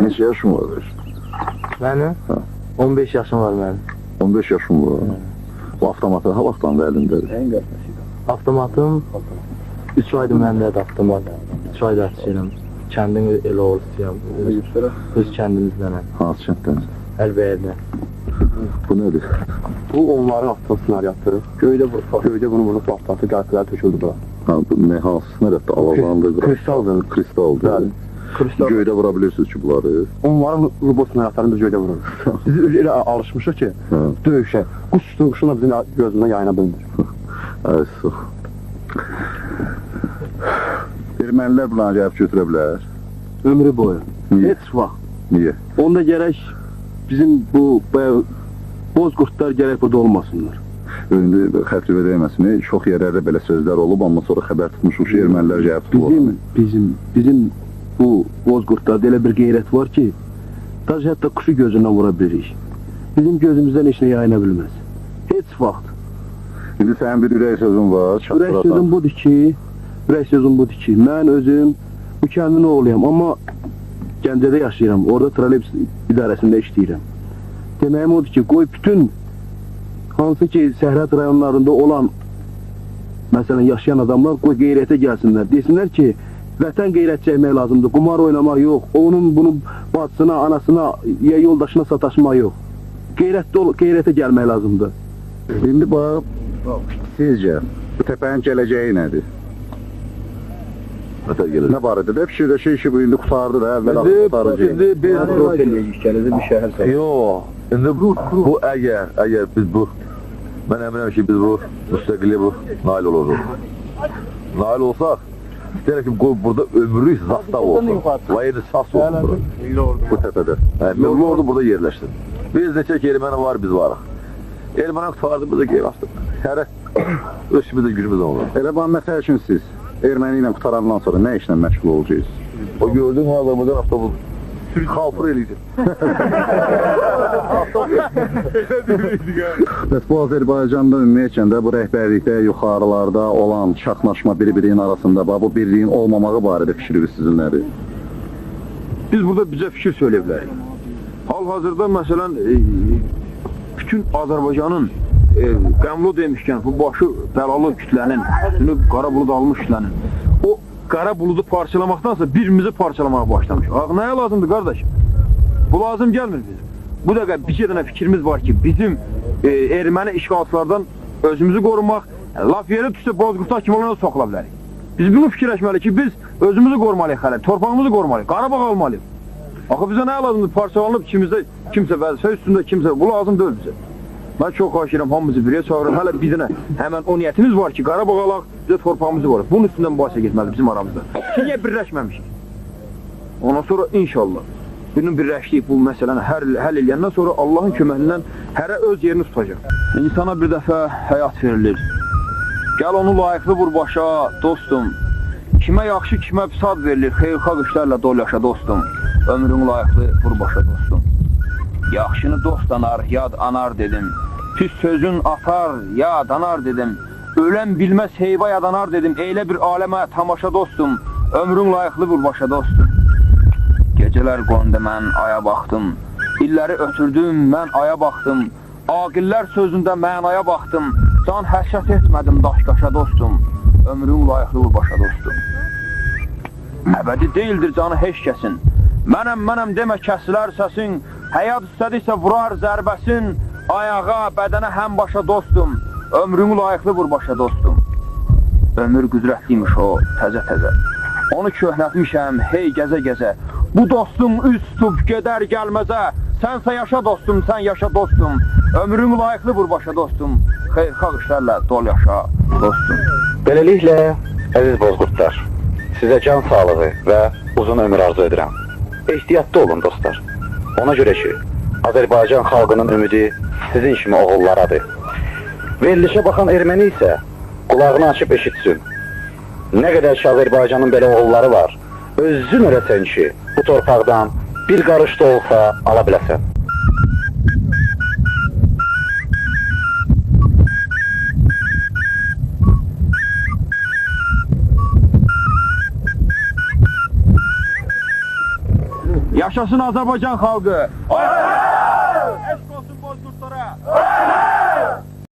Neçə yaşın var? Mənim? 15 yaşım var mənim. 15 yaşın var. Bu avtomatı ha vaxtdan da əlindədir. Avtomatım 3 aydır məndədir avtomat. 3 aydır açıram. Kəndim elə olur istəyirəm. Öz kəndimizdən. Hansı kənddən? Əlbəyərdə. Bu nədir? Bu onların avtomasınlar yatırıq. Göydə bunu vurup avtomatı qəlpələr töküldü bura. Ha, bu nə hansı nədir? Alalandı. Kristaldır. Kristaldır. Bəli. Kristal. Göydə vura bilirsiniz ki bunları. Onların robotuna yatarını biz göydə vururuq. Biz elə alışmışıq ki, döyüşə. Quş quşuna bizim gözündən yayına bilmir. Ay, sıx. Ermənilər bunları gəlib götürə bilər. Ömrü boyu. Niyə? Heç vaxt. Niyə? Onda gərək bizim bu bozqurtlar gərək burada olmasınlar. İndi xətrivə deyməsin, çox yerlərdə belə sözlər olub, amma sonra xəbər tutmuşuq ki, ermənilər gəlib tutulur. Bizim bu bozqurtlarda elə bir qeyrət var ki, daha hətta quşu gözündən vura bilirik. Bizim gözümüzdən heç nə yayına bilməz. Heç vaxt. İndi sənin bir ürək sözün var. Ürək sözüm budur ki, mən özüm bu kəndin oğluyam, amma Gəncədə yaşayıram, orada trolleybus idarəsində işləyirəm. Deməyim odur ki, qoy bütün hansı ki Səhrət rayonlarında olan məsələn yaşayan adamlar qoy qeyrətə gəlsinlər. Desinlər ki, vətən qeyrət çəkmək lazımdır, qumar oynamaq yox, onun bunun bacısına, anasına, ya yoldaşına sataşmaq yox. Qeyrətə gəlmək lazımdır. İndi bax, sizcə bu təpənin gələcəyi nədir? Nə barədə də fikirləşir ki, bu indi qutardı da, əvvəl qutarıcı. İndi biz bir şəhər sağ. Yox, indi bu əgər biz bu, mən əminəm ki, biz bu müstəqilliyə bu nail oluruq. Nail olsaq, istəyirək ki, burada ömürlük zastaq olsun. Vayedi sas olsun bura. Bu təpədə. Milli ordu burada yerləşsin. Biz neçə ki, erməni var, biz varıq. Erməni qutardı, biz də qeyb astıq. Hərə özümüzdə günümüz olur. Elə bax, məsəl üçün siz erməni ilə qutarandan sonra nə işlə məşğul olacaqsınız? O gördüğün Azərbaycan avtobus kalfır eliydi. Bəs bu Azərbaycanda ümumiyyətcə də bu rəhbərlikdə, yuxarılarda olan çaxnaşma bir-birinin arasında, bu birliyin olmamağı barədə fikriniz sizin nədir? Biz burada bizə fikir söyləyə bilərik. Hal-hazırda məsələn bütün Azərbaycanın qəmlu demişkən, bu başı bəlalı kütlənin, üstünü qara bulud almış kütlənin, o qara buludu parçalamaqdansa birimizi parçalamağa başlamış. Nəyə lazımdır qardaş? Bu lazım gəlmir bizim. Bu dəqiqə bir dənə fikrimiz var ki, bizim erməni işğalçılardan özümüzü qorumaq, laf yeri düşsə bozqurtlar kimi olana soxula bilərik. Biz bunu fikirləşməliyik ki, biz özümüzü qorumalıyıq hələ, torpağımızı qorumalıyıq, Qarabağ almalıyıq. Axı bizə nəyə lazımdır? Parçalanıb ikimizdə kimsə vəzifə üstündə kimsə, bu lazım deyil bizə. Mən çox xahiş edirəm, hamımızı birə çağırır. Hələ bir dənə həmən o niyyətimiz var ki, Qarabağ alaq, bizə torpağımızı qoruq. Bunun üstündən mübahisə getməlidir bizim aramızda. Niyə birləşməmişik? Ondan sonra inşallah bunun birləşliyib bu məsələni həll eləyəndən sonra Allahın köməklindən hərə öz yerini tutacaq. İnsana bir dəfə həyat verilir. Gəl onu layiqli vur başa, dostum. Kimə yaxşı, kimə pis ad verilir, xeyirxah işlərlə dol yaşa, dostum. Ömrün layiqli vur başa, dostum. Yaxşını dost anar, yad anar dedim. Pis sözün atar, yad anar dedim. Ölən bilməz heyva yadanar dedim. Eylə bir aləmə tamaşa dostum. Ömrün layiqli vur başa, dostum. Gecələr qondu mən aya baxdım. İlləri ötürdüm, mən aya baxdım. Aqillər sözündə mənaya baxdım. Can həşət etmədim daş-qaşa, dostum. Ömrün layiqli vur başa, dostum. Əbədi deyildir canı heç kəsin. Mənəm demə kəsilər səsin. Həyat istədirsə vurar zərbəsin. Ayağa, bədənə həm başa, dostum. Ömrünü layiqli vur başa, dostum. Ömür qüdrətliymiş o, təzə-təzə. Onu köhnətmişəm, hey gəzə-gəzə. Bu dostum üz tutub gedər gəlməzə. Sənsə yaşa dostum, sən yaşa dostum. Ömrünü layiqli vur başa, dostum. Xeyirxah işlərlə dol yaşa, dostum. Beləliklə, əziz bozqurtlar, sizə can sağlığı və uzun ömür arzu edirəm. Ehtiyatlı olun dostlar. Ona görə ki, Azərbaycan xalqının ümidi sizin kimi oğullarıdır. Verilişə baxan erməni isə qulağını açıb eşitsin. Nə qədər ki Azərbaycanın belə oğulları var, özün öyrəsən ki, bu torpaqdan bir qarış da olsa ala biləsən. Yaşasın Azərbaycan xalqı. Eşq olsun bozqurtlara.